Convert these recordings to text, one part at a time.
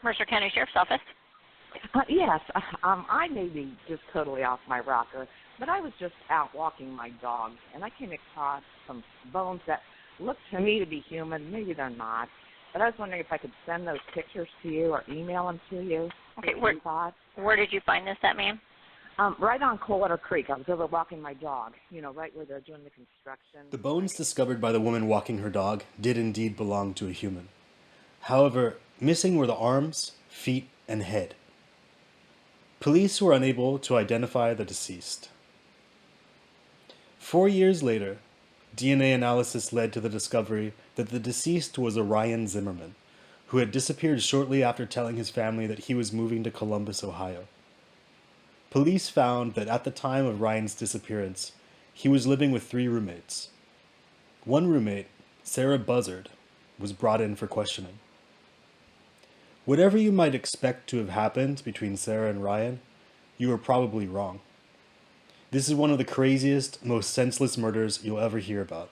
Mercer County Sheriff's Office. Yes, I may be just totally off my rocker, but I was just out walking my dog, and I came across some bones that look to me to be human. Maybe they're not, but I was wondering if I could send those pictures to you or email them to you. Okay, where did you find this at, ma'am? Right on Coldwater Creek. I was over walking my dog, right where they're doing the construction. The bones discovered by the woman walking her dog did indeed belong to a human. However, missing were the arms, feet, and head. Police were unable to identify the deceased. 4 years later, DNA analysis led to the discovery that the deceased was Orion Zimmerman, who had disappeared shortly after telling his family that he was moving to Columbus, Ohio. Police found that at the time of Ryan's disappearance, he was living with 3 roommates. One roommate, Sarah BUZZARD, was brought in for questioning. Whatever you might expect to have happened between Sarah and Ryan, you are probably wrong. This is one of the craziest, most senseless murders you'll ever hear about.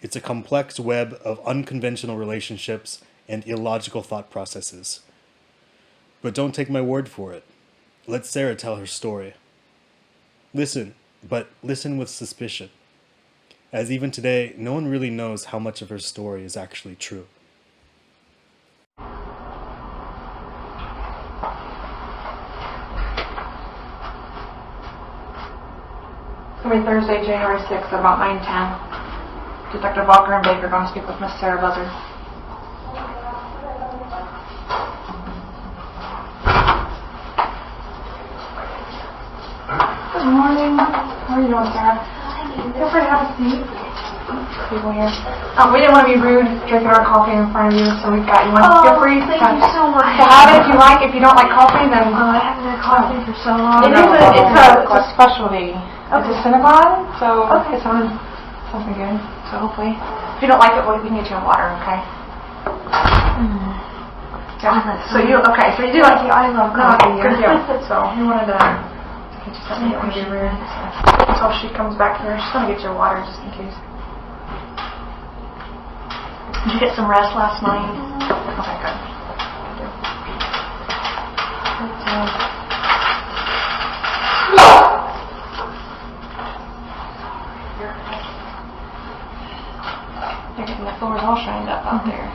It's a complex web of unconventional relationships and illogical thought processes. But don't take my word for it. Let Sarah tell her story. Listen, but listen with suspicion, as even today, no one really knows how much of her story is actually true. It's going to be Thursday, January 6th at about 9:10. Detective Walker and Baker are going to speak with Miss Sarah BUZZARD. Good morning. How are you doing, Sarah? Feel free to have a seat. People here. We didn't want to be rude drinking our coffee in front of you, so we've got you one. Feel free Thank you so much. to have it if you like. If you don't like coffee, then I haven't had coffee for so long. it's a specialty. It's a Cinnabon, so it's something good. So hopefully, if you don't like it, we can get you a water, okay? Yeah. So you do like it. I love coffee. Good deal. So you wanted to get you something that would be weird. Until she comes back here, she's gonna get you a water just in case. Did you get some rest last night? Okay, good. They're getting the floors all shined up out there.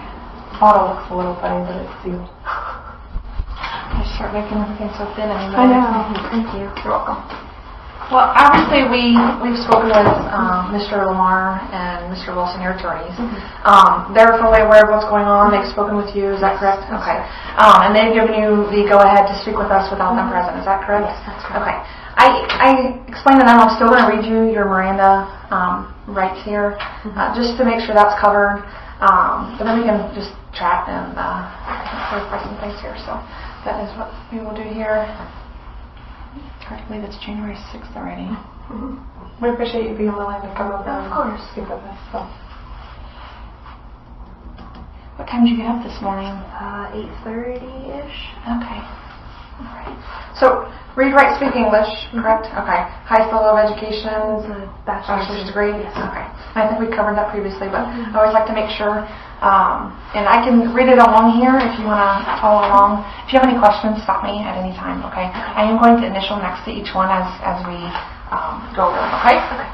Bottle looks a little funny, but it's sealed. I start making everything so thin anymore. I know. Thank you. You're welcome. Well, obviously we've spoken with Mr. Lamar and Mr. Wilson, your attorneys. They're fully aware of what's going on. They've spoken with you. Is that correct? Okay. And they've given you the go-ahead to speak with us without them present. Is that correct? Yes, that's correct. Okay. I explained to them I'm still going to read you your Miranda rights here, just to make sure that's covered. But then we can just chat and clarify some things here. So that is what we will do here. I believe it's January 6th already. We appreciate you being willing to come over and speak with us. So. What time did you get up this morning? 8:30-ish. Okay. All right. So, read, write, speak English, correct? Okay. Highest level of education? It's a Bachelor's degree? Yes. Okay. I think we covered that previously, but I always like to make sure. And I can read it along here if you want to follow along. If you have any questions, stop me at any time, okay? I am going to initial next to each one as we go over them, okay? Okay.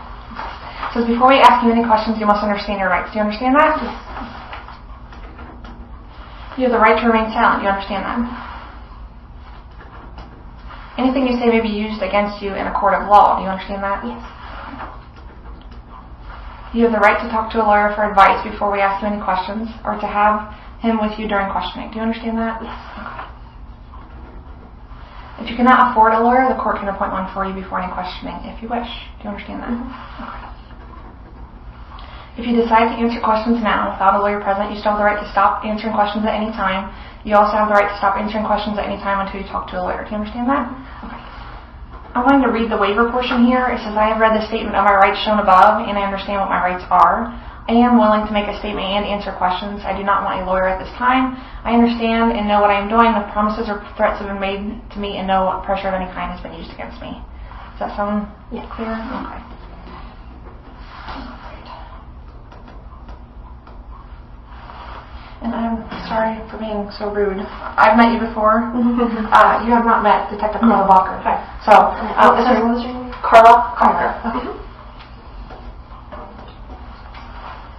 So before we ask you any questions, you must understand your rights. Do you understand that? Yes. You have the right to remain silent. Do you understand that? Anything you say may be used against you in a court of law. Do you understand that? Yes. You have the right to talk to a lawyer for advice before we ask you any questions, or to have him with you during questioning. Do you understand that? Yes. Okay. If you cannot afford a lawyer, the court can appoint one for you before any questioning, if you wish. Do you understand that? Okay. If you decide to answer questions now without a lawyer present, you still have the right to stop answering questions at any time. You also have the right to stop answering questions at any time until you talk to a lawyer. Do you understand that? Okay. I'm going to read the waiver portion here. It says, I have read the statement of my rights shown above, and I understand what my rights are. I am willing to make a statement and answer questions. I do not want a lawyer at this time. I understand and know what I am doing. The promises or threats have been made to me, and no pressure of any kind has been used against me. Does that sound clear? Okay. And I'm sorry for being so rude. I've met you before. You have not met Detective Carla Walker. Hi. So, Sorry, what was your name? Carla. Okay.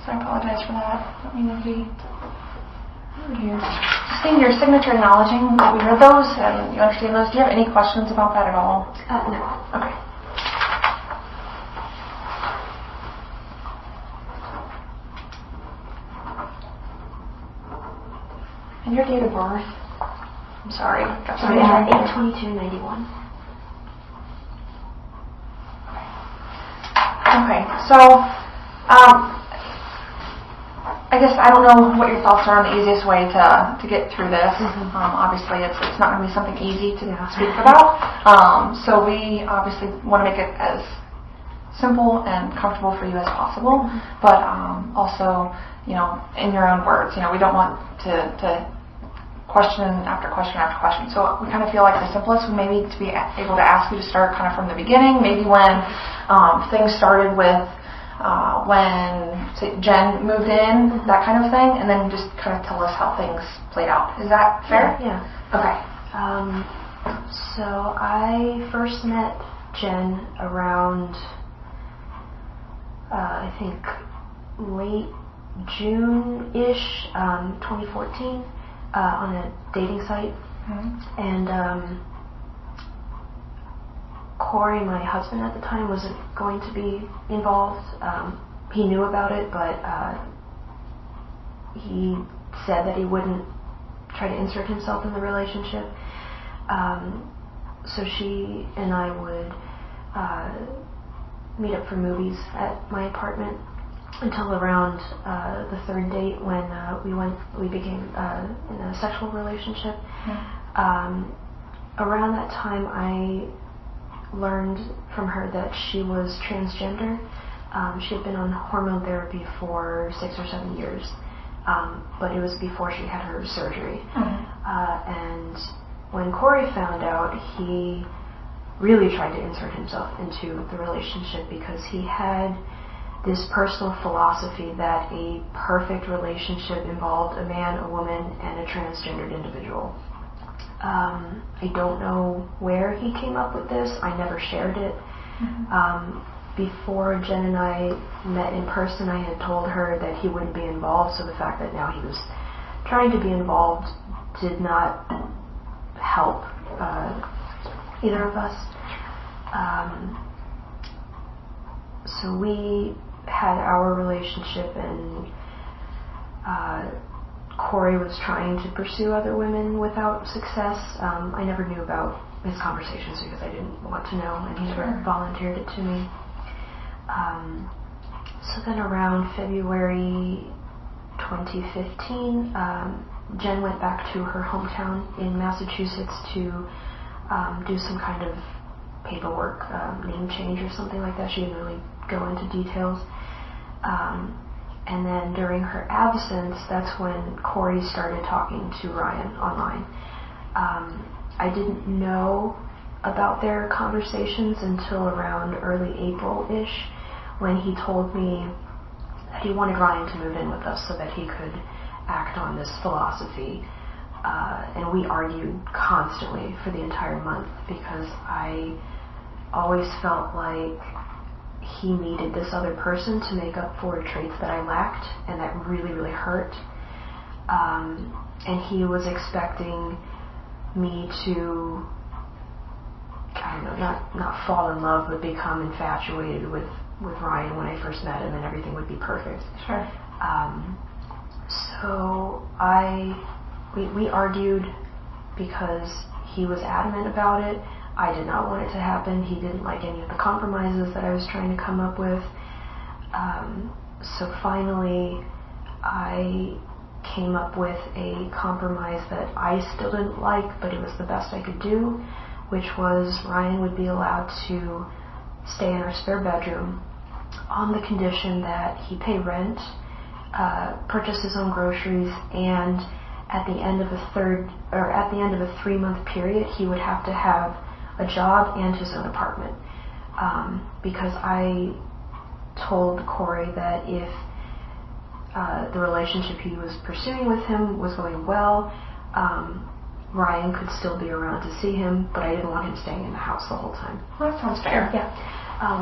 So I apologize for that. I mean to be rude here. Just seeing your signature acknowledging that we read those and you understand those. Do you have any questions about that at all? No. Okay. And your date of birth? I'm sorry. Got Sorry, something wrong. 8/22/91. Okay, so I guess I don't know what your thoughts are on the easiest way to get through this. Obviously, it's not going to be something easy to speak about. So we obviously want to make it as simple and comfortable for you as possible, but also, in your own words. We don't want to question after question after question. So we kind of feel like the simplest would maybe to be able to ask you to start kind of from the beginning, maybe when things started with when Jen moved in, that kind of thing, and then just kind of tell us how things played out. Is that fair? Yeah. Okay. So I first met Jen around, I think, late June-ish, 2014, on a dating site. And Corey, my husband at the time, wasn't going to be involved. He knew about it, but he said that he wouldn't try to insert himself in the relationship. So she and I would meet up for movies at my apartment until around the third date when we became in a sexual relationship. Around that time, I learned from her that she was transgender. She had been on hormone therapy for 6 or 7 years, but it was before she had her surgery. And when Corey found out, he really tried to insert himself into the relationship because he had this personal philosophy that a perfect relationship involved a man, a woman, and a transgendered individual. I don't know where he came up with this. I never shared it. Before Jen and I met in person, I had told her that he wouldn't be involved, so the fact that now he was trying to be involved did not help either of us. So we had our relationship, and Corey was trying to pursue other women without success. I never knew about his conversations because I didn't want to know, and he never volunteered it to me. So then around February 2015, Jen went back to her hometown in Massachusetts to do some kind of paperwork, name change or something like that. She didn't really go into details. And then during her absence, that's when Corey started talking to Ryan online. I didn't know about their conversations until around early April-ish, when he told me that he wanted Ryan to move in with us so that he could act on this philosophy. And we argued constantly for the entire month because I always felt like he needed this other person to make up for traits that I lacked, and that really, really hurt. And he was expecting me to, I don't know, not fall in love, but become infatuated with Ryan when I first met him, and everything would be perfect. Sure. So we argued because he was adamant about it. I did not want it to happen. He didn't like any of the compromises that I was trying to come up with. So finally, I came up with a compromise that I still didn't like, but it was the best I could do, which was Ryan would be allowed to stay in our spare bedroom on the condition that he pay rent, purchase his own groceries, and at the end of a 3-month period, he would have to have a job and his own apartment. Because I told Corey that if the relationship he was pursuing with him was going well. Ryan could still be around to see him, but I didn't want him staying in the house the whole time. Well, that sounds fair. Yeah,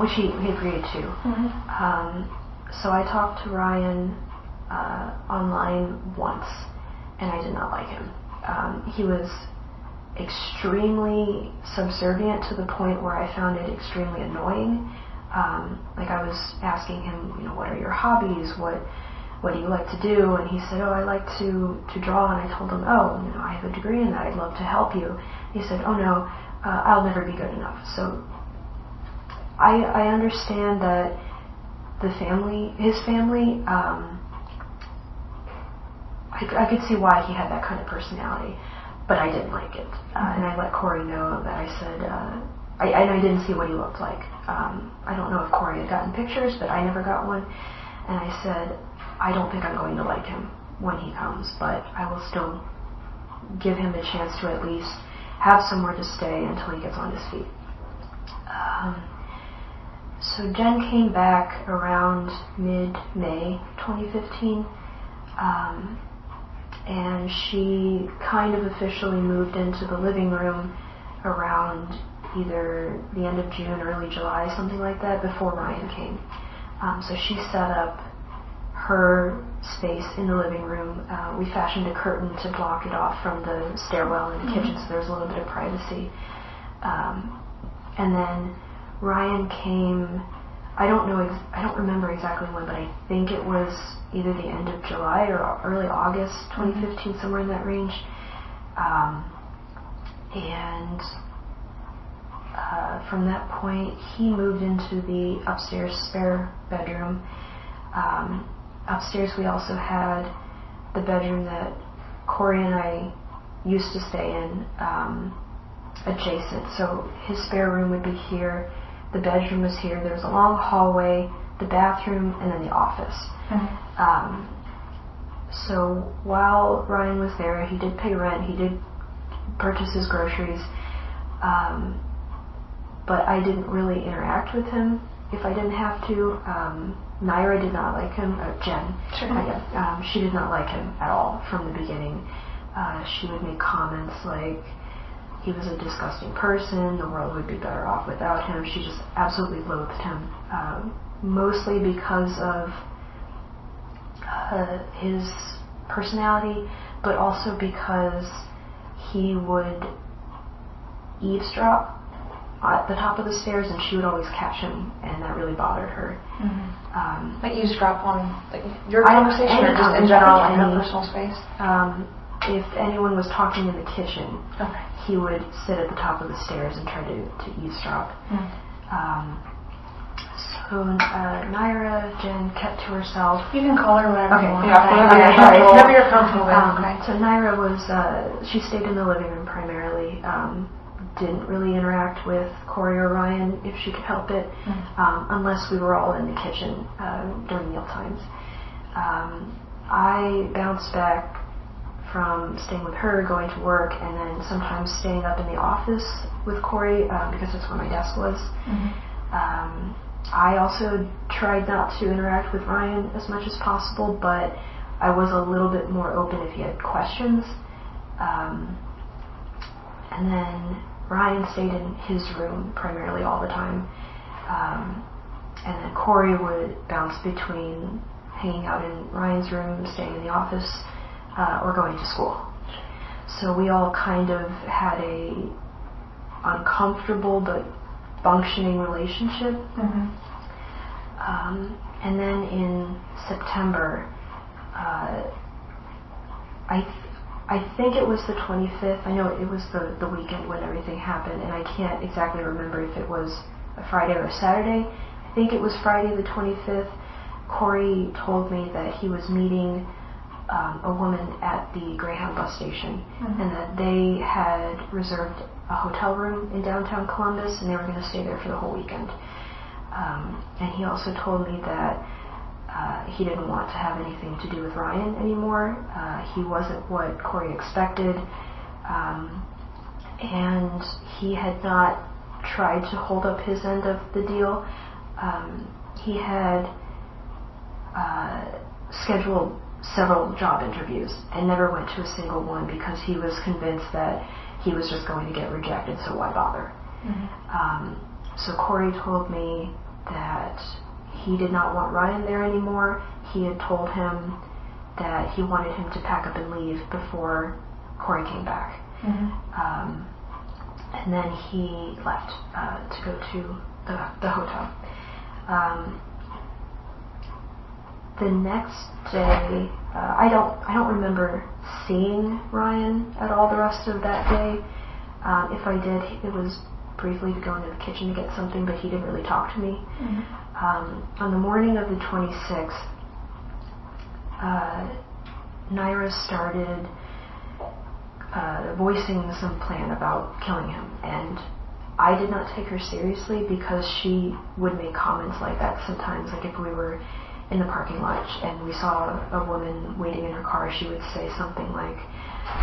which he agreed to. Mm-hmm. So I talked to Ryan online once, and I did not like him. He was extremely subservient to the point where I found it extremely annoying. Like I was asking him, what are your hobbies? What do you like to do? And he said, I like to draw. And I told him, I have a degree in that. I'd love to help you. He said, no, I'll never be good enough. So I understand that his family, I could see why he had that kind of personality, but I didn't like it. And I let Corey know that I said, I didn't see what he looked like. I don't know if Corey had gotten pictures, but I never got one. And I said, I don't think I'm going to like him when he comes, but I will still give him a chance to at least have somewhere to stay until he gets on his feet. So Jen came back around mid-May 2015, and she kind of officially moved into the living room around either the end of June, early July, something like that, before Ryan came. So she set up her space in the living room. We fashioned a curtain to block it off from the stairwell in the kitchen, so there was a little bit of privacy. And then Ryan came, I don't remember exactly when, but I think it was either the end of July or early August 2015, somewhere in that range. And from that point, he moved into the upstairs spare bedroom. Upstairs, we also had the bedroom that Corey and I used to stay in, adjacent. So his spare room would be here, the bedroom was here, there was a long hallway, the bathroom, and then the office. So while Ryan was there, he did pay rent, he did purchase his groceries, but I didn't really interact with him if I didn't have to. Naira did not like him, Jen. Sure. She did not like him at all from the beginning. She would make comments like he was a disgusting person, the world would be better off without him. She just absolutely loathed him, mostly because of his personality, but also because he would eavesdrop at the top of the stairs, and she would always catch him, and that really bothered her. Like eavesdrop on your conversation, or just in general, in your personal space? If anyone was talking in the kitchen, he would sit at the top of the stairs and try to eavesdrop. So Naira, Jen kept to herself. You can call her whatever you want. Whatever you're comfortable with. So Naira was, she stayed in the living room primarily. Didn't really interact with Corey or Ryan if she could help it, unless we were all in the kitchen during meal times. I bounced back from staying with her, going to work, and then sometimes staying up in the office with Corey because that's where my desk was. I also tried not to interact with Ryan as much as possible, but I was a little bit more open if he had questions. And then Ryan stayed in his room primarily all the time. And then Corey would bounce between hanging out in Ryan's room, staying in the office, or going to school. So we all kind of had a uncomfortable but functioning relationship. And then in September, I think it was the 25th. I know it was the weekend when everything happened, and I can't exactly remember if it was a Friday or a Saturday. I think it was Friday the 25th. Corey told me that he was meeting a woman at the Greyhound bus station, and that they had reserved a hotel room in downtown Columbus, and they were going to stay there for the whole weekend. And he also told me that he didn't want to have anything to do with Ryan anymore. He wasn't what Corey expected, and he had not tried to hold up his end of the deal. He had scheduled several job interviews and never went to a single one because he was convinced that he was just going to get rejected, so why bother? So Corey told me that he did not want Ryan there anymore. He had told him that he wanted him to pack up and leave before Corey came back. And then he left to go to the hotel. The next day, I don't remember seeing Ryan at all the rest of that day. If I did, it was briefly to go into the kitchen to get something, but he didn't really talk to me. On the morning of the 26th, Naira started voicing some plan about killing him, and I did not take her seriously because she would make comments like that sometimes. Like if we were in the parking lot and we saw a woman waiting in her car, she would say something like,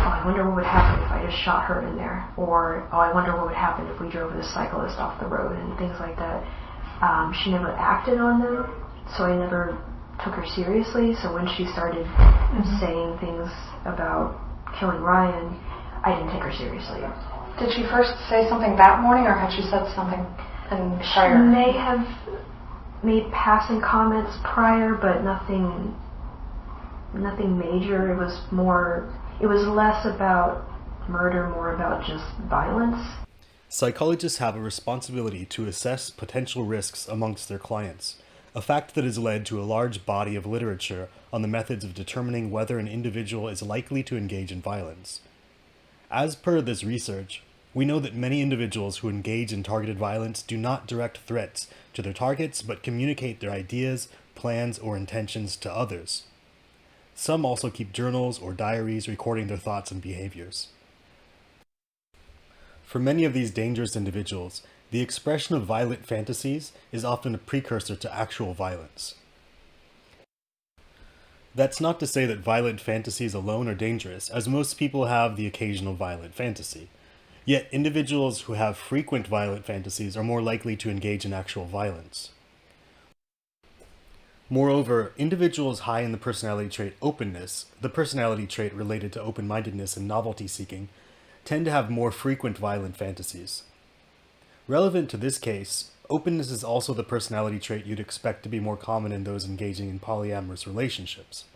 "Oh, I wonder what would happen if I just shot her in there," or "Oh, I wonder what would happen if we drove the cyclist off the road," and things like that. She never acted on them, so I never took her seriously. So when she started saying things about killing Ryan, I didn't take her seriously. Did she first say something that morning, or had she said something prior? She may have made passing comments prior, but nothing major. It was less about murder, more about just violence. Psychologists have a responsibility to assess potential risks amongst their clients, a fact that has led to a large body of literature on the methods of determining whether an individual is likely to engage in violence. As per this research, we know that many individuals who engage in targeted violence do not direct threats to their targets, but communicate their ideas, plans, or intentions to others. Some also keep journals or diaries recording their thoughts and behaviors. For many of these dangerous individuals, the expression of violent fantasies is often a precursor to actual violence. That's not to say that violent fantasies alone are dangerous, as most people have the occasional violent fantasy. Yet individuals who have frequent violent fantasies are more likely to engage in actual violence. Moreover, individuals high in the personality trait openness, the personality trait related to open-mindedness and novelty-seeking, tend to have more frequent violent fantasies. Relevant to this case, openness is also the personality trait you'd expect to be more common in those engaging in polyamorous relationships.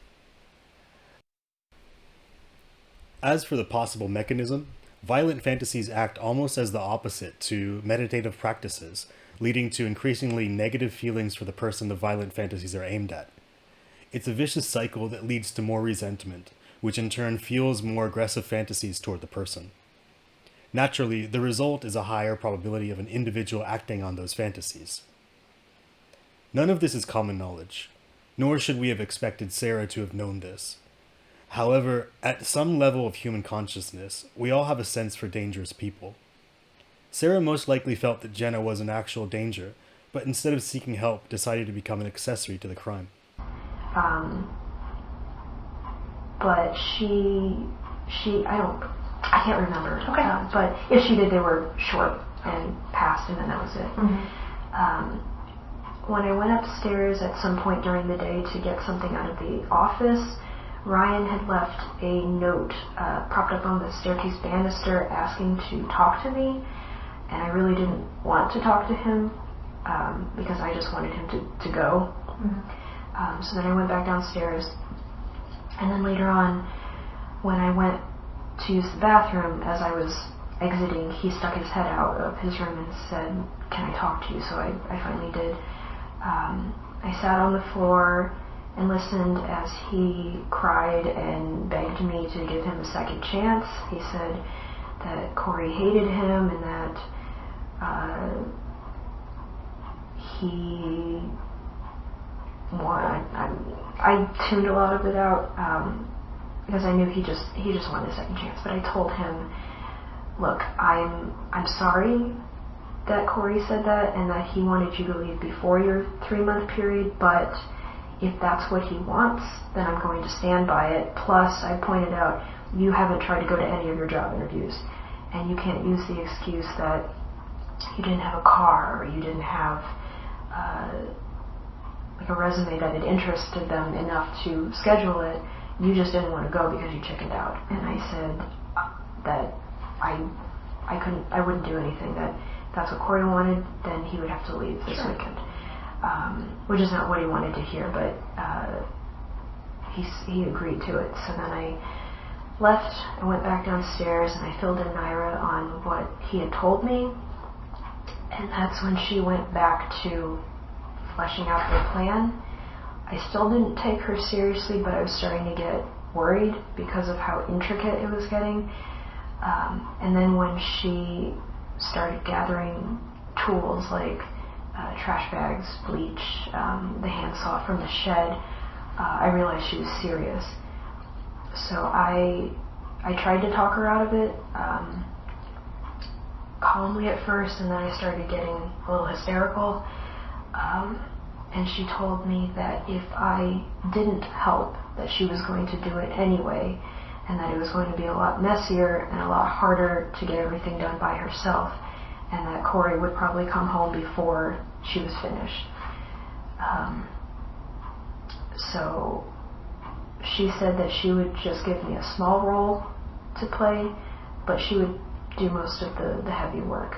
As for the possible mechanism, violent fantasies act almost as the opposite to meditative practices, leading to increasingly negative feelings for the person the violent fantasies are aimed at. It's a vicious cycle that leads to more resentment, which in turn fuels more aggressive fantasies toward the person. Naturally, the result is a higher probability of an individual acting on those fantasies. None of this is common knowledge, nor should we have expected Sarah to have known this. However, at some level of human consciousness, we all have a sense for dangerous people. Sarah most likely felt that Jenna was in actual danger, but instead of seeking help, decided to become an accessory to the crime. But I can't remember. Okay. But if she did, they were short and passed, and then that was it. When I went upstairs at some point during the day to get something out of the office, Ryan had left a note propped up on the staircase banister asking to talk to me, and I really didn't want to talk to him because I just wanted him to go. So then I went back downstairs, and then later on, when I went to use the bathroom, as I was exiting, he stuck his head out of his room and said, "Can I talk to you?" So I finally did. I sat on the floor and listened as he cried and begged me to give him a second chance. He said that Corey hated him and that he I tuned a lot of it out because I knew he just wanted a second chance. But I told him, look, I'm sorry that Corey said that and that he wanted you to leave before your 3-month period, but if that's what he wants, then I'm going to stand by it. Plus, I pointed out, you haven't tried to go to any of your job interviews, and you can't use the excuse that you didn't have a car or you didn't have like a resume that had interested them enough to schedule it. You just didn't want to go because you chickened out. And I said that I wouldn't do anything. That if that's what Corey wanted, then he would have to leave this weekend. Which is not what he wanted to hear, but he agreed to it. So then I left and went back downstairs, and I filled in Naira on what he had told me. And that's when she went back to fleshing out her plan. I still didn't take her seriously, but I was starting to get worried because of how intricate it was getting. And then when she started gathering tools like trash bags, bleach, the handsaw from the shed, I realized she was serious. So I tried to talk her out of it, calmly at first, and then I started getting a little hysterical. And she told me that if I didn't help, that she was going to do it anyway, and that it was going to be a lot messier and a lot harder to get everything done by herself, and that Corey would probably come home before she was finished. So she said that she would just give me a small role to play, but she would do most of the heavy work.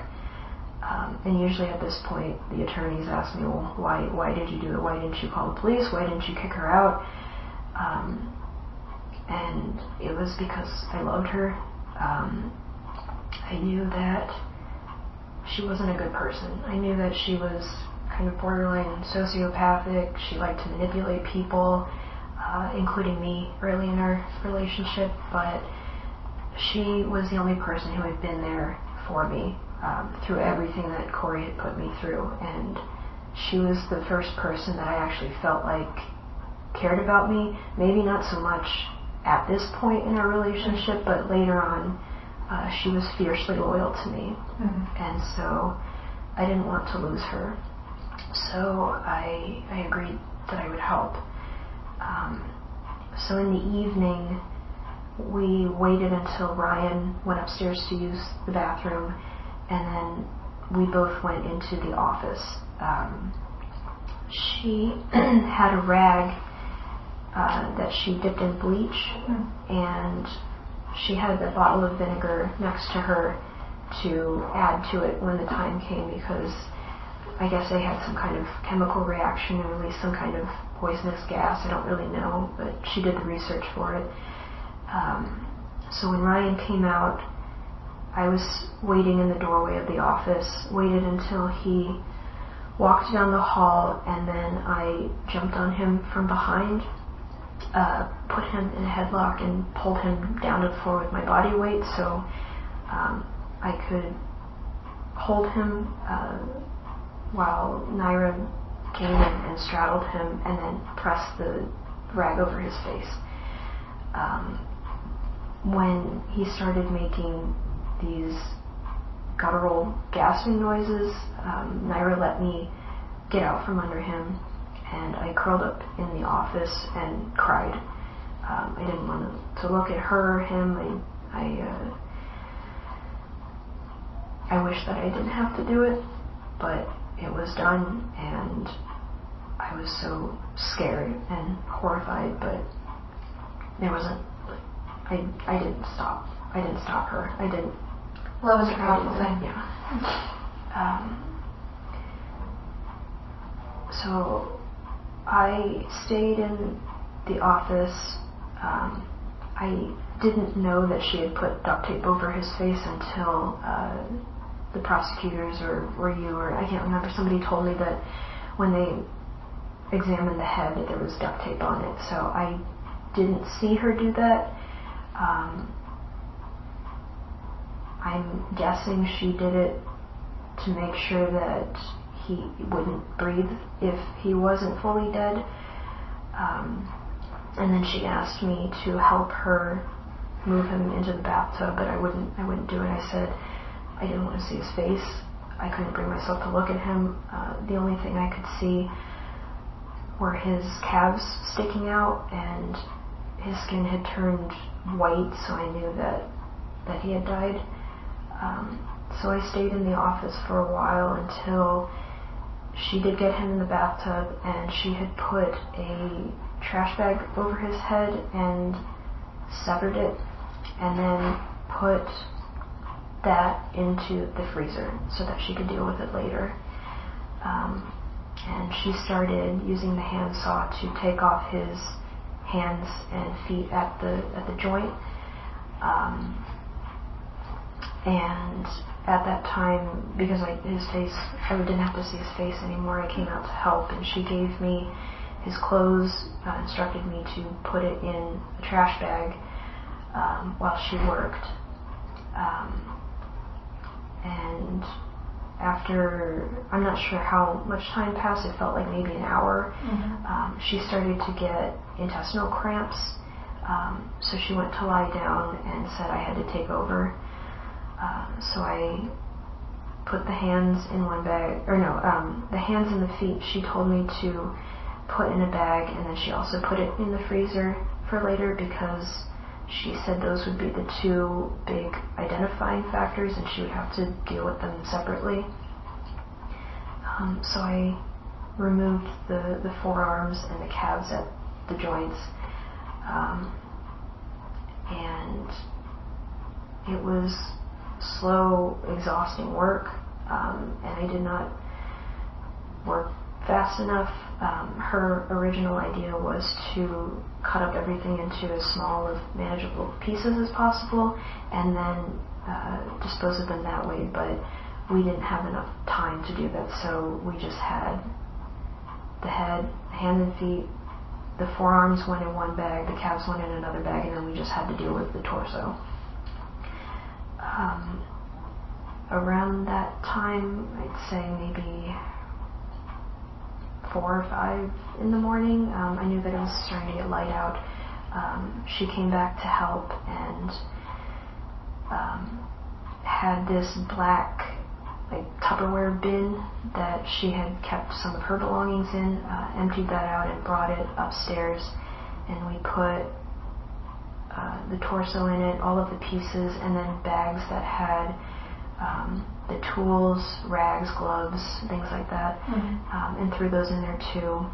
And usually at this point, the attorneys ask me, well, why did you do it? Why didn't you call the police? Why didn't you kick her out? And it was because I loved her. I knew that she wasn't a good person. I knew that she was kind of borderline sociopathic. She liked to manipulate people, including me early in our relationship, but she was the only person who had been there for me through everything that Corey had put me through, and she was the first person that I actually felt like cared about me. Maybe not so much at this point in our relationship, but later on, she was fiercely loyal to me, and so I didn't want to lose her. So I agreed that I would help. So in the evening, we waited until Ryan went upstairs to use the bathroom, and then we both went into the office. She had a rag that she dipped in bleach, and she had a bottle of vinegar next to her to add to it when the time came, because I guess they had some kind of chemical reaction and released some kind of poisonous gas. I don't really know, but she did the research for it. So when Ryan came out, I was waiting in the doorway of the office, waited until he walked down the hall, and then I jumped on him from behind, put him in a headlock, and pulled him down to the floor with my body weight so I could hold him while Naira came in and straddled him and then pressed the rag over his face. When he started making these guttural gasping noises, Naira let me get out from under him, and I curled up in the office and cried. I didn't want to look at her or him. I wish that I didn't have to do it, but it was done, and I was so scared and horrified, but there wasn't, I didn't stop. I didn't stop her. I didn't. Love is a powerful thing. Yeah. So I stayed in the office. I didn't know that she had put duct tape over his face until the prosecutors or you, or I can't remember, somebody told me that when they examined the head that there was duct tape on it. So I didn't see her do that. I'm guessing she did it to make sure that he wouldn't breathe if he wasn't fully dead. And then she asked me to help her move him into the bathtub, but I wouldn't do it. I said I didn't want to see his face. I couldn't bring myself to look at him. The only thing I could see were his calves sticking out, and his skin had turned white, so I knew that he had died. So I stayed in the office for a while until she did get him in the bathtub, and she had put a trash bag over his head and severed it, and then put that into the freezer so that she could deal with it later. And she started using the handsaw to take off his hands and feet at the joint. And at that time, because his face, I didn't have to see his face anymore, I came out to help, and she gave me his clothes, instructed me to put it in a trash bag while she worked. And after, I'm not sure how much time passed, it felt like maybe an hour, she started to get intestinal cramps, so she went to lie down and said I had to take over. So I put the hands in one bag, the hands and the feet she told me to put in a bag, and then she also put it in the freezer for later because she said those would be the two big identifying factors and she would have to deal with them separately. So I removed the forearms and the calves at the joints, and it was slow, exhausting work, and I did not work fast enough. Her original idea was to cut up everything into as small of manageable pieces as possible and then dispose of them that way, but we didn't have enough time to do that, so we just had the head, hand and feet, the forearms went in one bag, the calves went in another bag, and then we just had to deal with the torso. Around that time, I'd say maybe 4 or 5 in the morning, I knew that it was starting to get light out. She came back to help and had this black Tupperware bin that she had kept some of her belongings in, emptied that out and brought it upstairs, and we put the torso in it, all of the pieces, and then bags that had the tools, rags, gloves, things like that, and threw those in there too.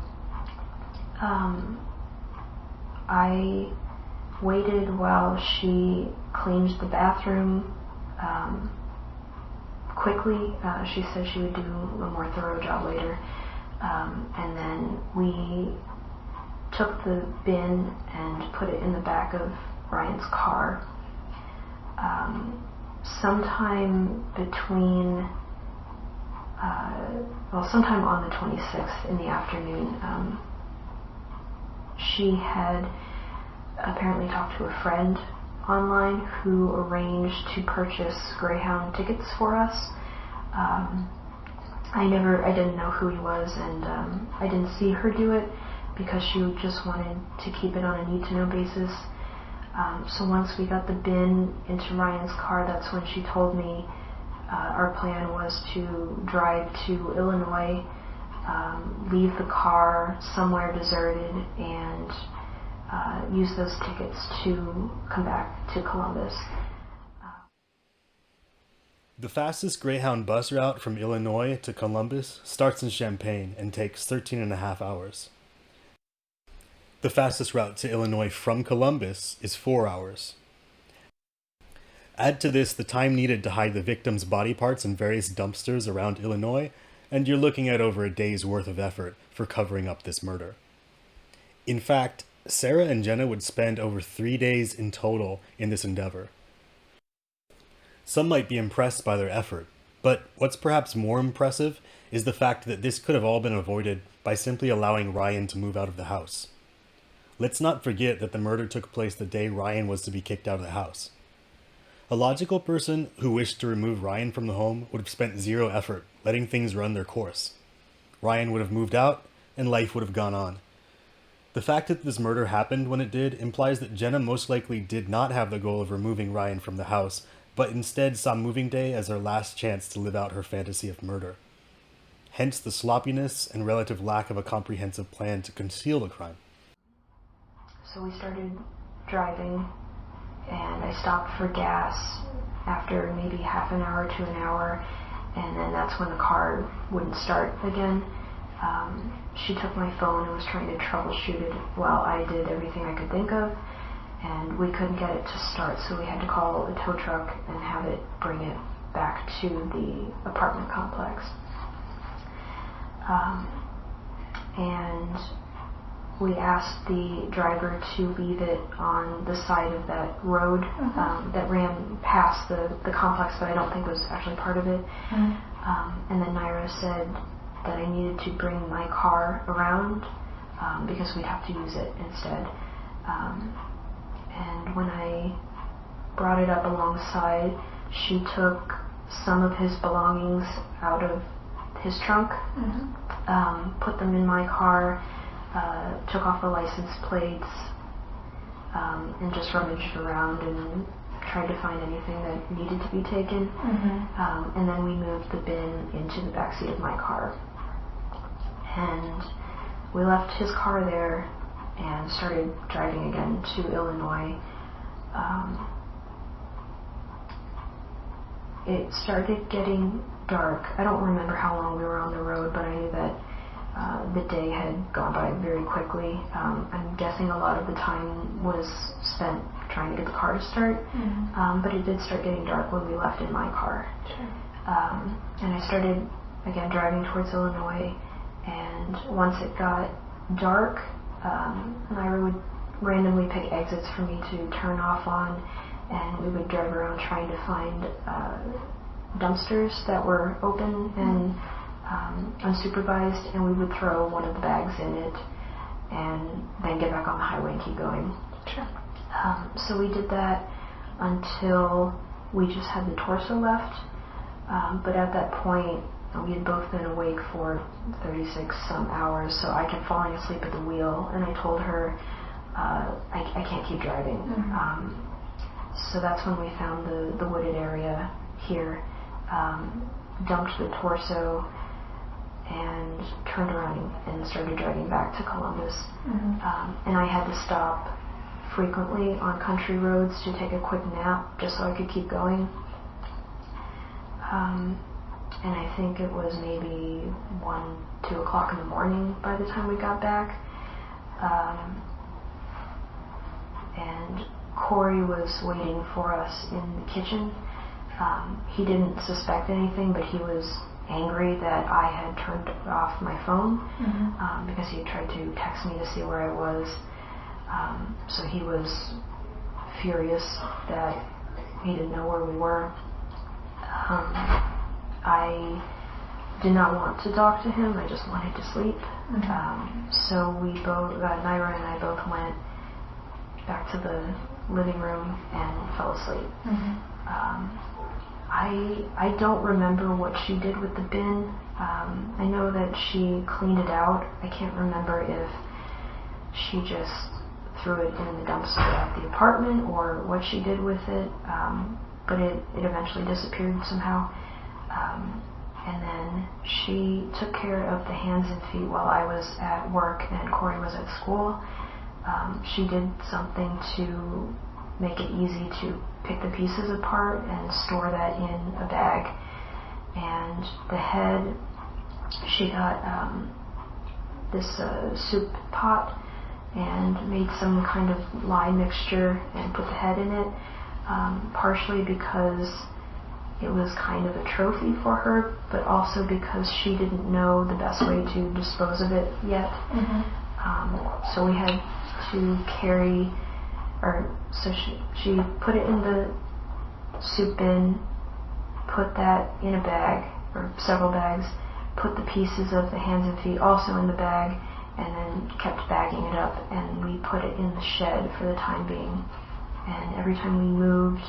I waited while she cleaned the bathroom quickly. She said she would do a more thorough job later. And then we took the bin and put it in the back of Ryan's car. Sometime on the 26th in the afternoon, she had apparently talked to a friend online who arranged to purchase Greyhound tickets for us. I didn't know who he was, and I didn't see her do it because she just wanted to keep it on a need-to-know basis. So once we got the bin into Ryan's car, that's when she told me our plan was to drive to Illinois, leave the car somewhere deserted, and use those tickets to come back to Columbus. The fastest Greyhound bus route from Illinois to Columbus starts in Champaign and takes 13.5 hours. The fastest route to Illinois from Columbus is 4 hours. Add to this the time needed to hide the victim's body parts in various dumpsters around Illinois, and you're looking at over a day's worth of effort for covering up this murder. In fact, Sarah and Jenna would spend over 3 days in total in this endeavor. Some might be impressed by their effort, but what's perhaps more impressive is the fact that this could have all been avoided by simply allowing Ryan to move out of the house. Let's not forget that the murder took place the day Ryan was to be kicked out of the house. A logical person who wished to remove Ryan from the home would have spent zero effort letting things run their course. Ryan would have moved out, and life would have gone on. The fact that this murder happened when it did implies that Jenna most likely did not have the goal of removing Ryan from the house, but instead saw moving day as her last chance to live out her fantasy of murder. Hence the sloppiness and relative lack of a comprehensive plan to conceal the crime. So we started driving, and I stopped for gas after maybe half an hour to an hour, and then that's when the car wouldn't start again. She took my phone and was trying to troubleshoot it while I did everything I could think of, and we couldn't get it to start, so we had to call a tow truck and have it bring it back to the apartment complex. And we asked the driver to leave it on the side of that road that ran past the complex, but I don't think was actually part of it. And then Naira said that I needed to bring my car around because we'd have to use it instead. And when I brought it up alongside, she took some of his belongings out of his trunk, put them in my car, took off the license plates, and just rummaged around and tried to find anything that needed to be taken. And then we moved the bin into the backseat of my car. And we left his car there and started driving again to Illinois. It started getting dark. I don't remember how long we were on the road, but I knew that the day had gone by very quickly. I'm guessing a lot of the time was spent trying to get the car to start, but it did start getting dark when we left in my car. And I started again driving towards Illinois, and once it got dark, Naira would randomly pick exits for me to turn off on, and we would drive around trying to find dumpsters that were open and unsupervised, and we would throw one of the bags in it and then get back on the highway and keep going. So we did that until we just had the torso left, but at that point we had both been awake for 36 some hours, so I kept falling asleep at the wheel, and I told her I can't keep driving. So that's when we found the wooded area here, dumped the torso, and turned around and started driving back to Columbus. And I had to stop frequently on country roads to take a quick nap just so I could keep going. And I think it was maybe 2 o'clock in the morning by the time we got back. And Corey was waiting for us in the kitchen. He didn't suspect anything, but he was angry that I had turned off my phone because he had tried to text me to see where I was. So he was furious that he didn't know where we were. I did not want to talk to him. I just wanted to sleep. So we both, Naira and I both went back to the living room and fell asleep. I don't remember what she did with the bin. I know that she cleaned it out. I can't remember if she just threw it in the dumpster at the apartment or what she did with it, but it eventually disappeared somehow. And then she took care of the hands and feet while I was at work and Corey was at school. She did something to make it easy to pick the pieces apart and store that in a bag. And the head, she got this soup pot and made some kind of lye mixture and put the head in it, partially because it was kind of a trophy for her, but also because she didn't know the best way to dispose of it yet. So we had to carry, so she put it in the soup bin, put that in a bag, or several bags, put the pieces of the hands and feet also in the bag, and then kept bagging it up, and we put it in the shed for the time being. And every time we moved,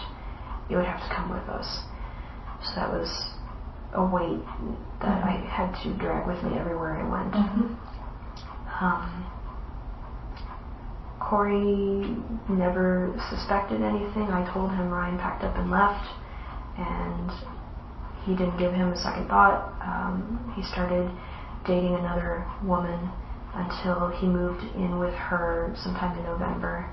it would have to come with us. So that was a weight that I had to drag with me everywhere I went. Corey never suspected anything. I told him Ryan packed up and left, and he didn't give him a second thought. He started dating another woman until he moved in with her sometime in November.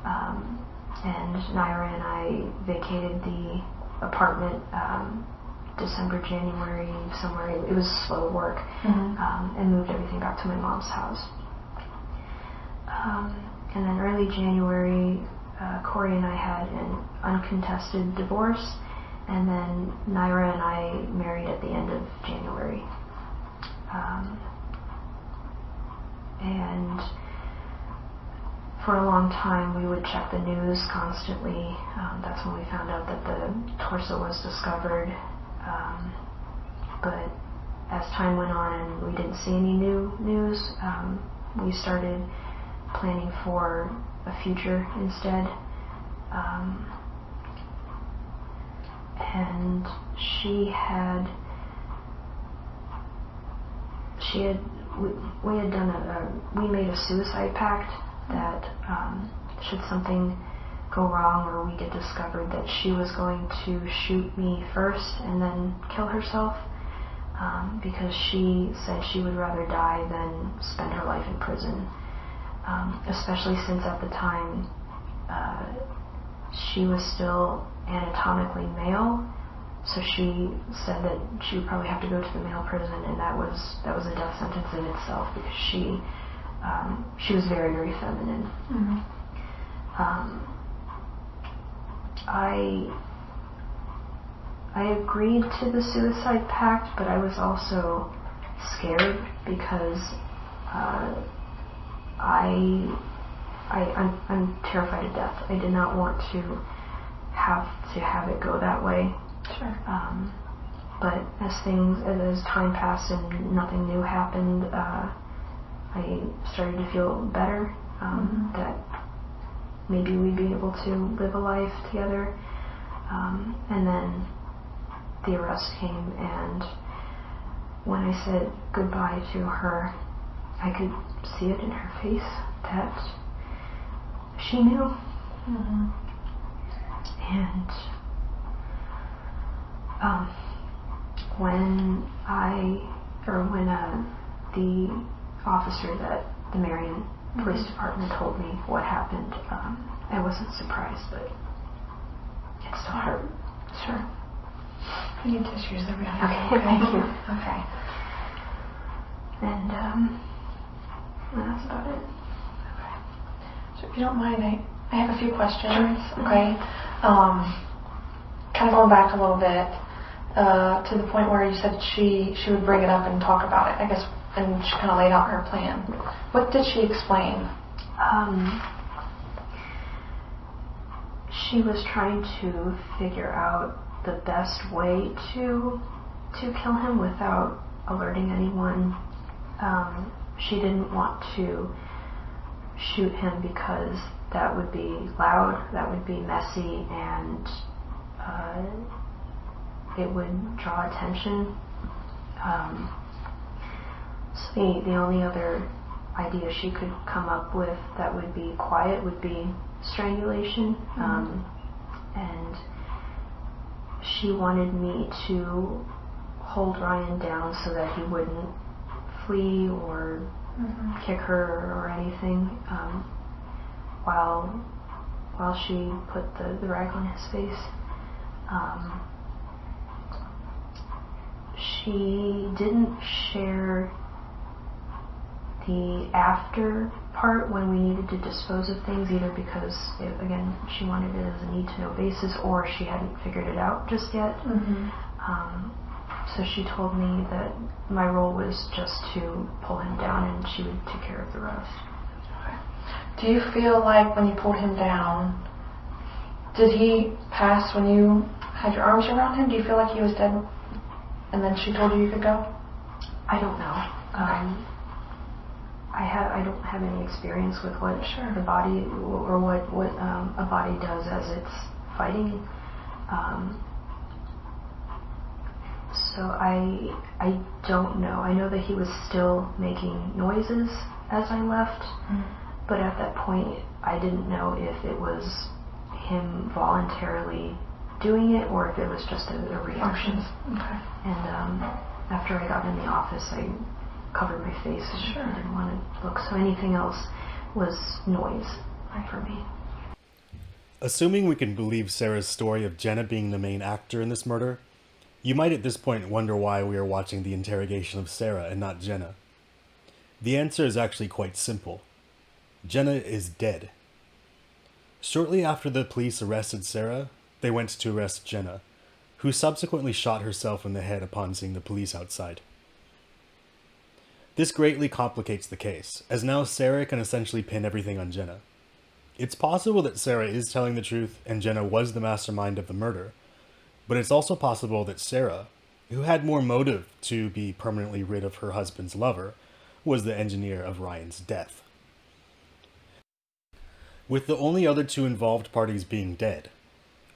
And Naira and I vacated the apartment December, January, somewhere. It was slow work, and moved everything back to my mom's house. And then early January, Corey and I had an uncontested divorce, and then Naira and I married at the end of January. And for a long time we would check the news constantly. That's when we found out that the torso was discovered. But as time went on and we didn't see any new news, we started planning for a future instead. And we made a suicide pact that should something go wrong or we get discovered, that she was going to shoot me first and then kill herself, because she said she would rather die than spend her life in prison, especially since at the time she was still anatomically male. So she said that she would probably have to go to the male prison, and that was a death sentence in itself, because she was very, very feminine. I agreed to the suicide pact, but I was also scared because I'm terrified of death. I did not want to have it go that way. Sure. But as time passed and nothing new happened, I started to feel better, that maybe we'd be able to live a life together. And then the arrest came, and when I said goodbye to her, I could see it in her face that she knew. And when the officer that the Marion Police Department told me what happened, I wasn't surprised, but it still hurt. Sure. I need tissues. There we go. Okay, thank you. Okay. And that's about it. Okay. So if you don't mind, I have a few questions. Okay. Kind of going back a little bit to the point where you said she would bring it up and talk about it, I guess, and she kind of laid out her plan. What did she explain? She was trying to figure out the best way to kill him without alerting anyone. She didn't want to shoot him because that would be loud, that would be messy, and it would draw attention. So the only other idea she could come up with that would be quiet would be strangulation. And she wanted me to hold Ryan down so that he wouldn't flee or kick her or anything, while she put the rag on his face. She didn't share the after part when we needed to dispose of things, either because, again, she wanted it as a need-to-know basis, or she hadn't figured it out just yet. So she told me that my role was just to pull him down and she would take care of the rest. Okay. Do you feel like when you pulled him down, did he pass when you had your arms around him? Do you feel like he was dead and then she told you could go? I don't know. I don't have any experience with what the body or what a body does as it's fighting. So I don't know. I know that he was still making noises as I left, but at that point I didn't know if it was him voluntarily doing it or if it was just a reaction. Okay. And after I got in the office, I covered my face. I didn't want to look. So anything else was noise for me. Assuming we can believe Sarah's story of Jenna being the main actor in this murder, You might at this point wonder why we are watching the interrogation of Sarah and not Jenna. The answer is actually quite simple. Jenna is dead. Shortly after the police arrested Sarah, they went to arrest Jenna, who subsequently shot herself in the head upon seeing the police outside. This greatly complicates the case, as now Sarah can essentially pin everything on Jenna. It's possible that Sarah is telling the truth and Jenna was the mastermind of the murder, but it's also possible that Sarah, who had more motive to be permanently rid of her husband's lover, was the engineer of Ryan's death. With the only other two involved parties being dead,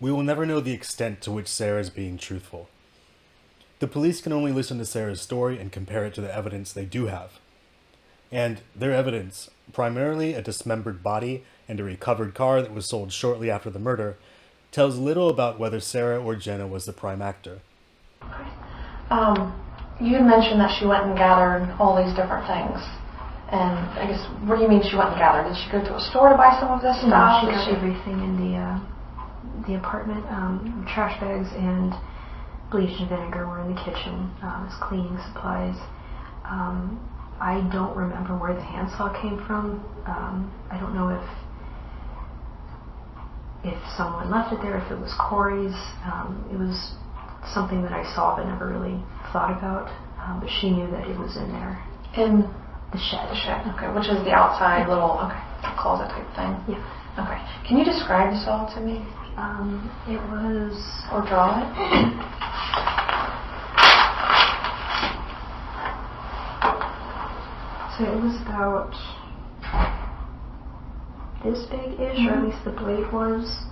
we will never know the extent to which Sarah is being truthful. The police can only listen to Sarah's story and compare it to the evidence they do have. And their evidence, primarily a dismembered body and a recovered car that was sold shortly after the murder, tells little about whether Sarah or Jenna was the prime actor. Okay. You had mentioned that she went and gathered all these different things. And I guess, what do you mean she went and gathered? Did she go to a store to buy some of this stuff? She got everything in the apartment. Trash bags and bleach and vinegar were in the kitchen as cleaning supplies. I don't remember where the handsaw came from. I don't know if someone left it there, if it was Corey's. It was something that I saw but never really thought about. But she knew that it was in there. In the shed. The shed, okay, which is the outside little, closet type thing. Yeah. Okay. Can you describe the saw to me? It was... Or draw it? So it was about this big-ish, or at least the blade was.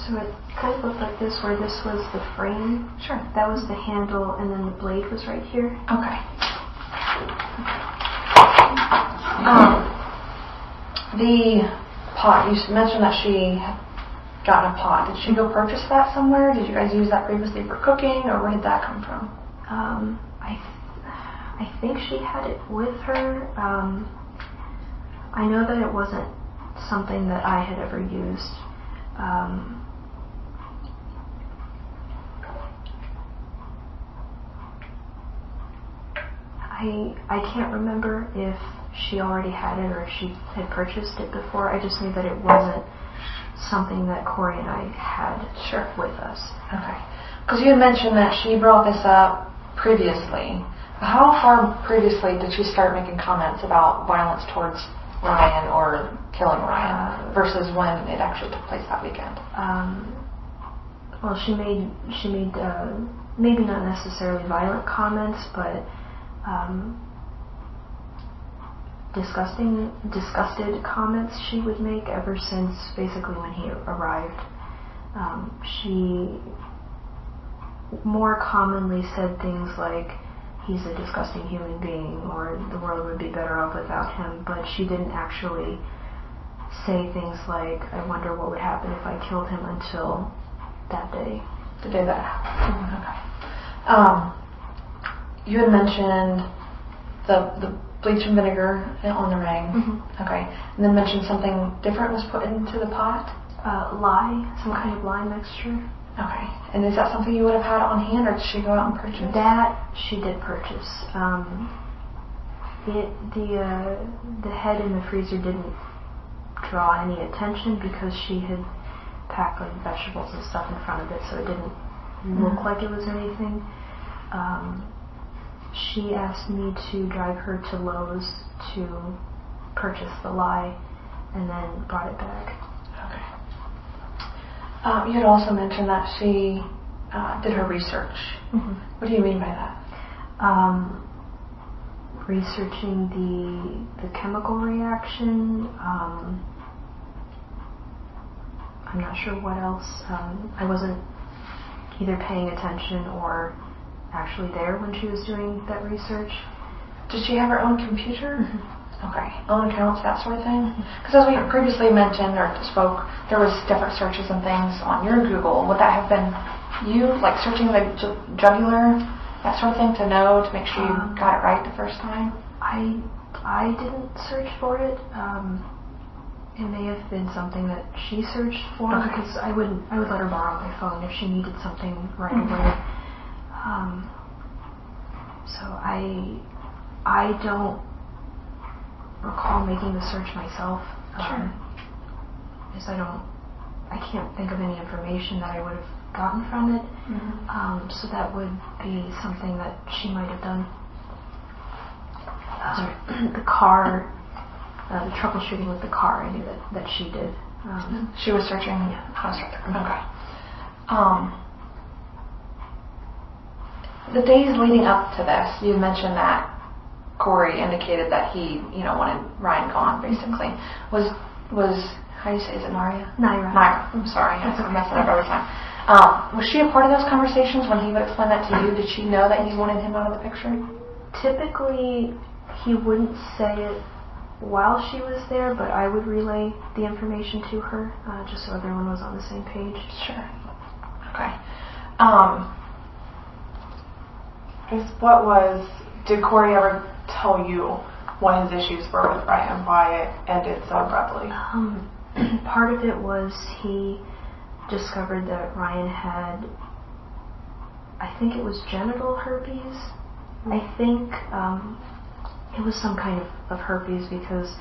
So it kind of looked like this, where this was the frame. Sure. That was the handle, and then the blade was right here. Okay. The pot, you mentioned that she had gotten a pot. Did she go purchase that somewhere? Did you guys use that previously for cooking, or where did that come from? I think she had it with her. I know that it wasn't something that I had ever used. I can't remember if she already had it or if she had purchased it before. I just knew that it wasn't something that Corey and I had with us. Okay. Because you had mentioned that she brought this up previously. How far previously did she start making comments about violence towards Ryan or killing Ryan versus when it actually took place that weekend? Well, she made maybe not necessarily violent comments, but disgusted comments she would make ever since basically when he arrived. She more commonly said things like, he's a disgusting human being, or the world would be better off without him, but she didn't actually say things like, I wonder what would happen if I killed him, until that day. The day that happened. Okay. You had mentioned the bleach and vinegar on the ring. Mm-hmm. Okay. And then mentioned something different was put into the pot? Lye, some kind of lye mixture. Okay. And is that something you would have had on hand, or did she go out and purchase? That she did purchase. The head in the freezer didn't draw any attention because she had packed like vegetables and stuff in front of it, so it didn't look like it was anything. She asked me to drive her to Lowe's to purchase the lye, and then brought it back. Okay. You had also mentioned that she did her research. Mm-hmm. What do you mean by that? Researching the chemical reaction. I'm not sure what else. I wasn't either paying attention or actually there when she was doing that research. Did she have her own computer? Mm-hmm. Okay. Own accounts, that sort of thing? Because as we previously mentioned or spoke, there was different searches and things on your Google. Would that have been you, like searching the jugular that sort of thing, to know, to make sure you got it right the first time? I didn't search for it. It may have been something that she searched for, because I would let her borrow my phone if she needed something right away. So I don't recall making the search myself. Because I can't think of any information that I would have gotten from it. So that would be something that she might have done. The car, the troubleshooting with the car, I knew that she did. She was searching. Okay. The days leading up to this, you mentioned that Corey indicated that he, wanted Ryan gone, basically. Was how do you say, is it Naira? Naira. I'm sorry, I mess it up every time. Was she a part of those conversations when he would explain that to you? Did she know that you wanted him out of the picture? Typically, he wouldn't say it while she was there, but I would relay the information to her, just so everyone was on the same page. Sure. Okay. Did Corey ever tell you what his issues were with Ryan, why it ended so abruptly? Part of it was he discovered that Ryan had, I think it was genital herpes. I think it was some kind of herpes, because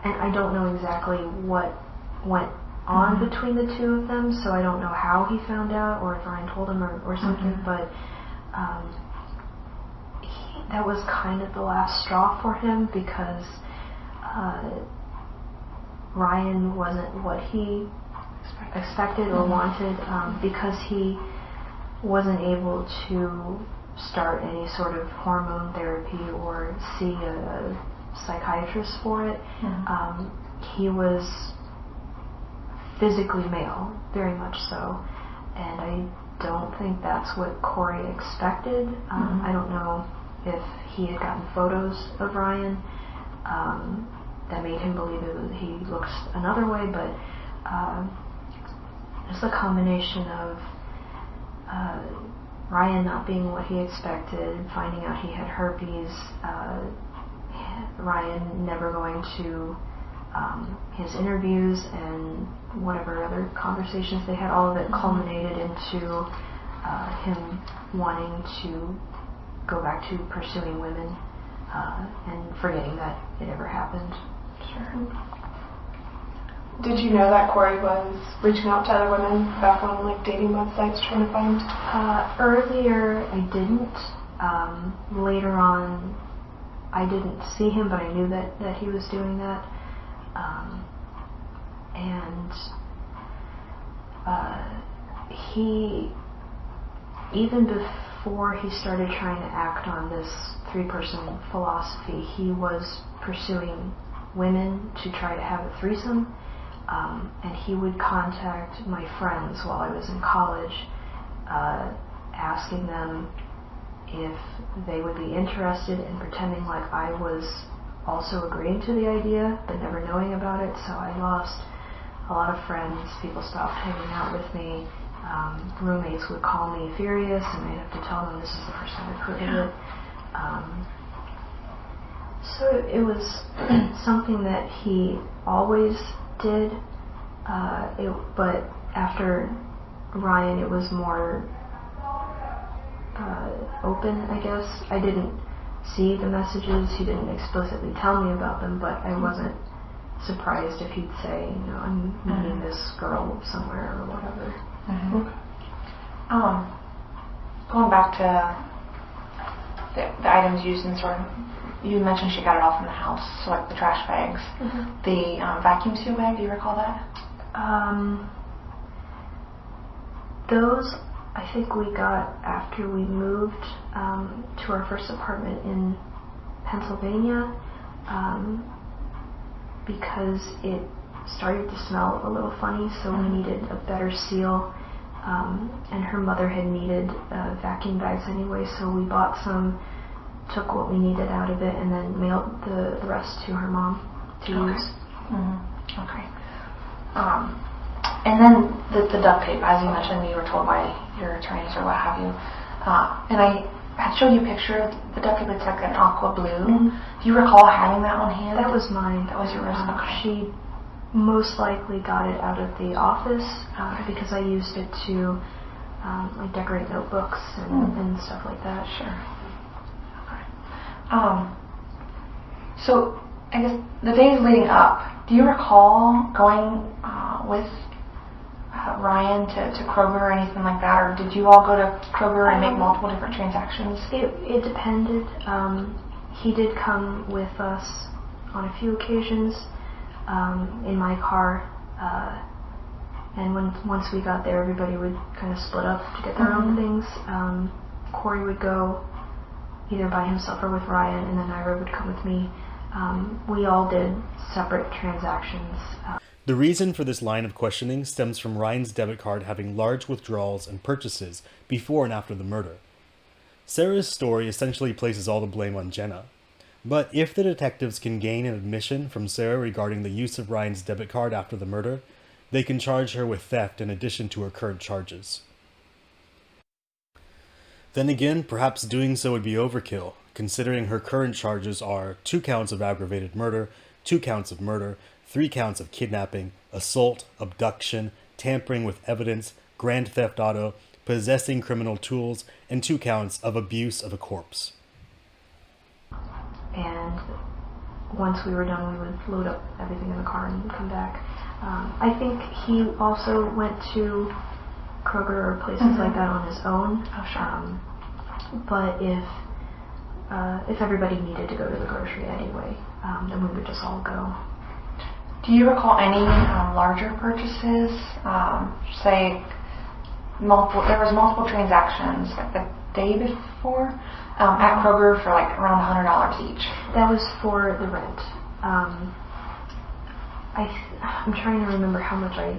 and I don't know exactly what went on between the two of them, so I don't know how he found out, or if Ryan told him or something, but that was kind of the last straw for him, because Ryan wasn't what he expected or wanted, because he wasn't able to start any sort of hormone therapy or see a psychiatrist for it. He was physically male, very much so, and I don't think that's what Corey expected. I don't know if he had gotten photos of Ryan that made him believe he looks another way, but it's a combination of Ryan not being what he expected, finding out he had herpes, Ryan never going to his interviews, and whatever other conversations they had, all of it culminated into him wanting to go back to pursuing women and forgetting that it ever happened. Sure. Did you know that Corey was reaching out to other women back on dating websites trying to find? Earlier I didn't. Later on I didn't see him, but I knew that he was doing that. And he, even before he started trying to act on this 3-person philosophy, he was pursuing women to try to have a threesome. And he would contact my friends while I was in college, asking them if they would be interested, in pretending like I was also agreeing to the idea, but never knowing about it. So I lost a lot of friends. People stopped hanging out with me. Roommates would call me furious, and I'd have to tell them this is the first time I've heard of it. So it was something that he always did, but after Ryan it was more open, I guess. I didn't see the messages, he didn't explicitly tell me about them, but I wasn't surprised if he'd say, I'm meeting this girl somewhere or whatever. Going back to the items used in sort of, you mentioned she got it all from the house, so like the trash bags. The vacuum seal bag, do you recall that? Those I think we got after we moved to our first apartment in Pennsylvania, because it started to smell a little funny, so we needed a better seal, and her mother had needed vacuum bags anyway, so we bought some, took what we needed out of it, and then mailed the rest to her mom to use. Okay. And then the duct tape, as you mentioned, you were told by your attorneys or what have you. And I had showed you a picture of the ducky, but it's like an aqua blue. Do you recall having that on hand? That was mine. That was yours. Okay. She most likely got it out of the office because I used it to like decorate notebooks and stuff like that. Sure. Okay. So I guess the days leading up, do you recall going with Ryan to Kroger or anything like that, or did you all go to Kroger and make multiple different transactions? It depended. He did come with us on a few occasions in my car, and once we got there, everybody would kind of split up to get their own things. Corey would go either by himself or with Ryan, and then Ira would come with me. We all did separate transactions. The reason for this line of questioning stems from Ryan's debit card having large withdrawals and purchases before and after the murder. Sarah's story essentially places all the blame on Jenna. But if the detectives can gain an admission from Sarah regarding the use of Ryan's debit card after the murder, they can charge her with theft in addition to her current charges. Then again, perhaps doing so would be overkill, considering her current charges are 2 counts of aggravated murder, 2 counts of murder, 3 counts of kidnapping, assault, abduction, tampering with evidence, grand theft auto, possessing criminal tools, and 2 counts of abuse of a corpse. And once we were done, we would load up everything in the car and come back. I think he also went to Kroger or places like that on his own. Oh, sure. But if everybody needed to go to the grocery anyway, then we would just all go. Do you recall any larger purchases? Say multiple. There was multiple transactions like the day before at Kroger for like around $100 each. That was for the rent. I'm trying to remember how much I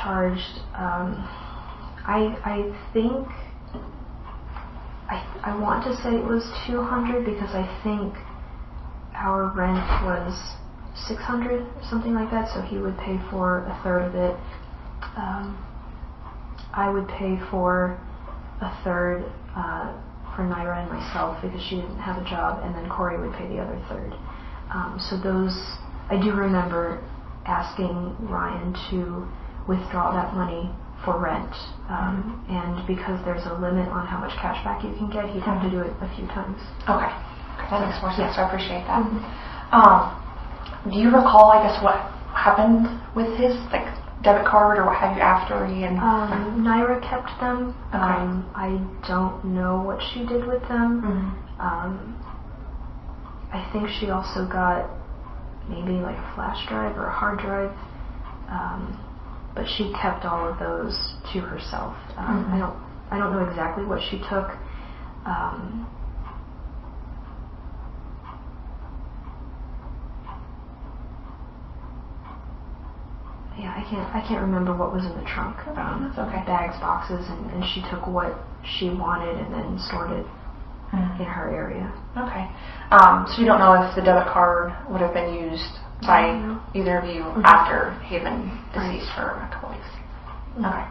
charged. I think I want to say it was $200 because I think our rent was $600, something like that. So he would pay for a third of it. I would pay for a third for Naira and myself because she didn't have a job, and then Corey would pay the other third. So those, I do remember asking Ryan to withdraw that money for rent, and because there's a limit on how much cash back you can get, he'd have to do it a few times. Okay, that makes more sense. So I appreciate that. Do you recall, I guess, what happened with his debit card or what have you after he and Naira kept them. Okay. I don't know what she did with them. I think she also got maybe like a flash drive or a hard drive, but she kept all of those to herself. I don't know exactly what she took. Yeah, I can't remember what was in the trunk. That's okay. Bags, boxes, and she took what she wanted and then stored it in her area. Okay. So you don't know if the debit card would have been used by either of you after he had been deceased for a couple weeks. Okay.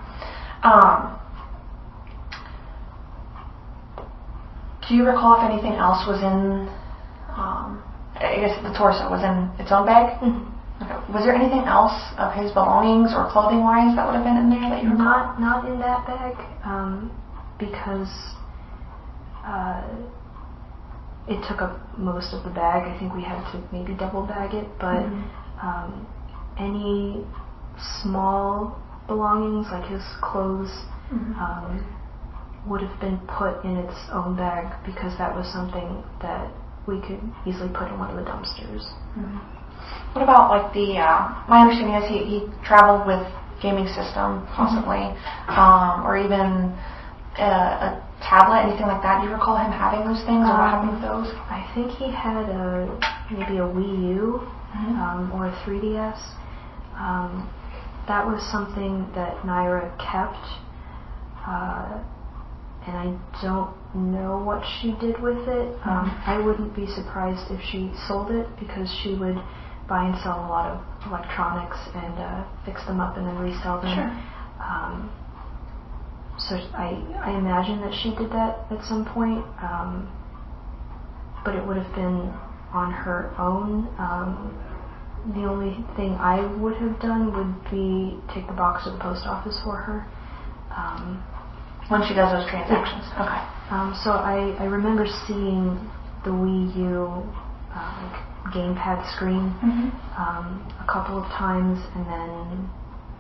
Do you recall if anything else was in, I guess the torso was in its own bag? Okay. Was there anything else of his belongings or clothing-wise that would have been in there that you recall? Not in that bag, because it took up most of the bag. I think we had to maybe double bag it, but any small belongings like his clothes would have been put in its own bag because that was something that we could easily put in one of the dumpsters. What about like the, my understanding is he traveled with gaming system possibly, or even a tablet, anything like that. Do you recall him having those things or what happened with those? I think he had maybe a Wii U or a 3DS. That was something that Naira kept, and I don't know what she did with it. I wouldn't be surprised if she sold it because she would buy and sell a lot of electronics and fix them up and then resell them. Sure. So I imagine that she did that at some point, but it would have been on her own. The only thing I would have done would be take the box to the post office for her. When she does those transactions? Yeah. Okay. So I remember seeing the Wii U like gamepad screen a couple of times, and then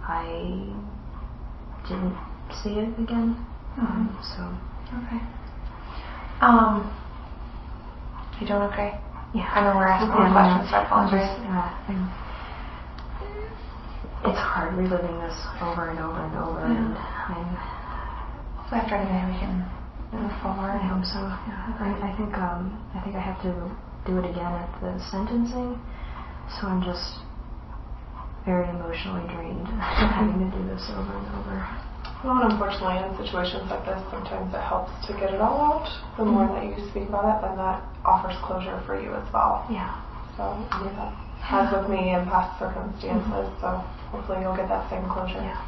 I didn't see it again. So Okay. You doing okay? yeah. I know we're asking questions, so I apologize. It's hard reliving this over and over and over, and So after today we can move forward. I hope so. Yeah. I think I have to do it again at the sentencing, so I'm just very emotionally drained having to do this over and over. Well, and unfortunately, in situations like this, sometimes it helps to get it all out. The more that you speak about it, then that offers closure for you as well. Yeah. So, I mean, that has with me in past circumstances, so hopefully you'll get that same closure. Yeah.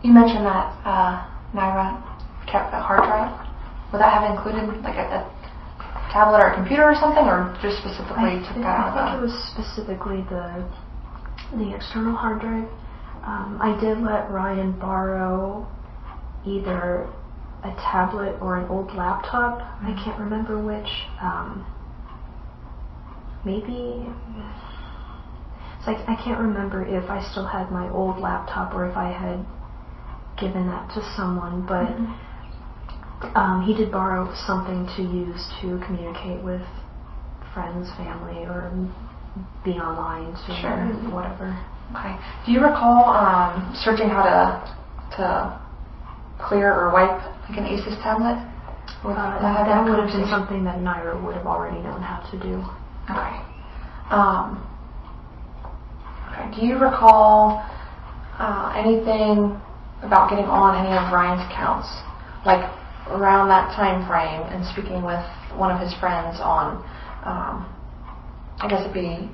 You mentioned that Naira kept a hard drive. Would that have included like a tablet or a computer or something, or just specifically took that out? I think it was specifically the external hard drive. I did let Ryan borrow either a tablet or an old laptop. I can't remember which. Maybe it's like I can't remember if I still had my old laptop or if I had given that to someone, but he did borrow something to use to communicate with friends, family, or be online to whatever. Okay. Do you recall searching how to clear or wipe like an ACES tablet? That would have been something that Naira would have already known how to do. Okay. Okay. Do you recall anything about getting on any of Ryan's accounts, like around that time frame, and speaking with one of his friends on, I guess it'd be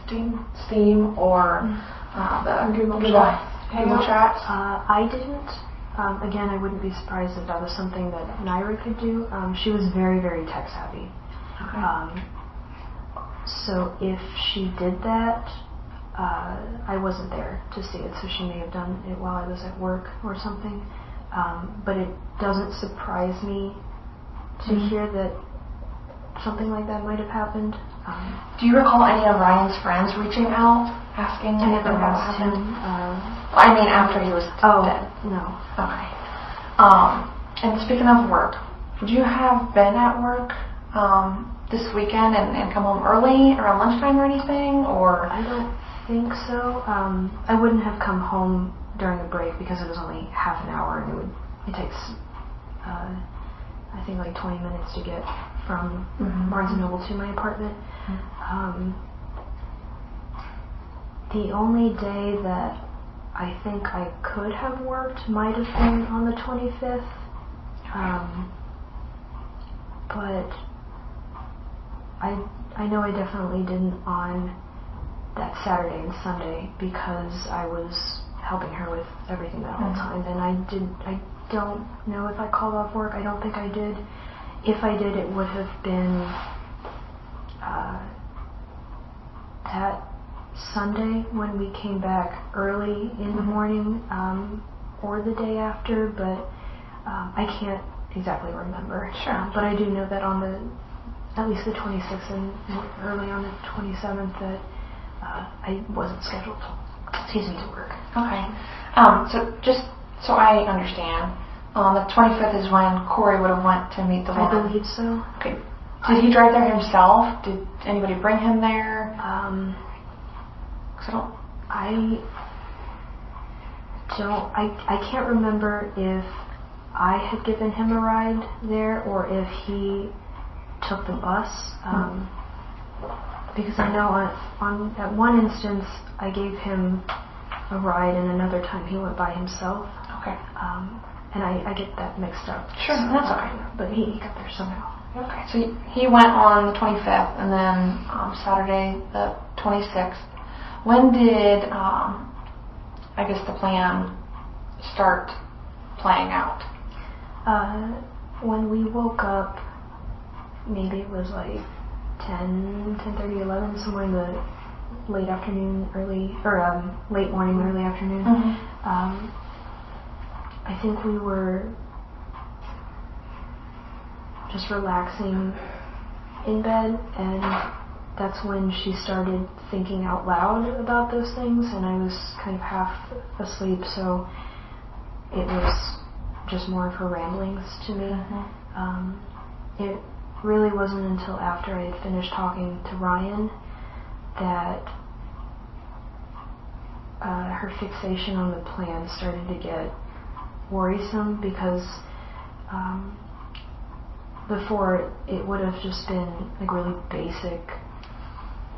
Steam or the Google Chat? I didn't. Again, I wouldn't be surprised if that was something that Naira could do. She was very, very tech savvy. Okay. So if she did that, I wasn't there to see it, so she may have done it while I was at work or something. But it doesn't surprise me to hear that something like that might have happened. Do you recall any of Ryan's friends reaching out, asking I never anything about asked what him. happened? I mean, after he was dead. No. Okay. And speaking of work, would you have been at work this weekend and come home early around lunchtime or anything, or? I don't think so. I wouldn't have come home during the break because it was only half an hour, and it takes I think like 20 minutes to get from Barnes & Noble to my apartment. The only day that I think I could have worked might have been on the 25th, but I know I definitely didn't on that Saturday and Sunday because I was helping her with everything that whole time, and I don't know if I called off work. I don't think I did. If I did, it would have been that Sunday when we came back early in the morning, or the day after, but I can't exactly remember. Sure. But I do know that on at least the 26th and early on the 27th that I wasn't scheduled to work. Okay. So just so I understand, the 25th is when Corey would have went to meet the woman. I believe so. Okay. Did he drive there himself? Did anybody bring him there? I can't remember if I had given him a ride there or if he took the bus. Because I know at one instance I gave him a ride, and another time he went by himself. Okay. And I get that mixed up. Sure, so, that's okay. But he got there somehow. Okay. So he went on the 25th, and then Saturday the 26th. When did I guess, the plan start playing out? When we woke up, maybe it was like 10:30, 11, somewhere in the late afternoon, late morning, early afternoon. I think we were just relaxing in bed, and that's when she started thinking out loud about those things, and I was kind of half asleep, so it was just more of her ramblings to me. It really wasn't until after I had finished talking to Ryan that her fixation on the plan started to get worrisome, because before it would have just been like really basic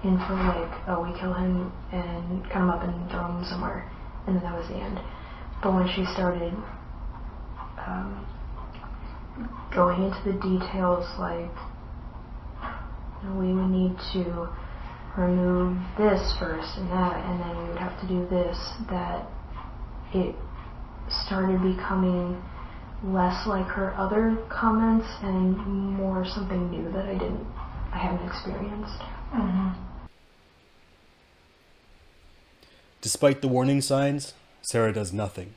info, like, oh, we kill him and cut him up and throw him somewhere, and then that was the end. But when she started going into the details, like, you know, we would need to remove this first and that, and then we would have to do this, that it started becoming less like her other comments and more something new that I hadn't experienced. Despite the warning signs, Sarah does nothing.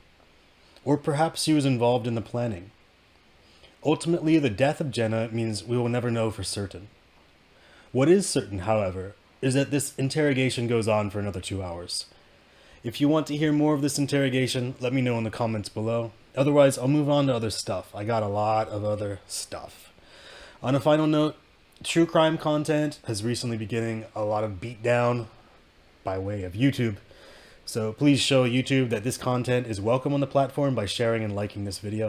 Or perhaps she was involved in the planning. Ultimately, the death of Jenna means we will never know for certain. What is certain, however, is that this interrogation goes on for another 2 hours. If you want to hear more of this interrogation, let me know in the comments below. Otherwise, I'll move on to other stuff. I got a lot of other stuff. On a final note, true crime content has recently been getting a lot of beatdown by way of YouTube. So please show YouTube that this content is welcome on the platform by sharing and liking this video.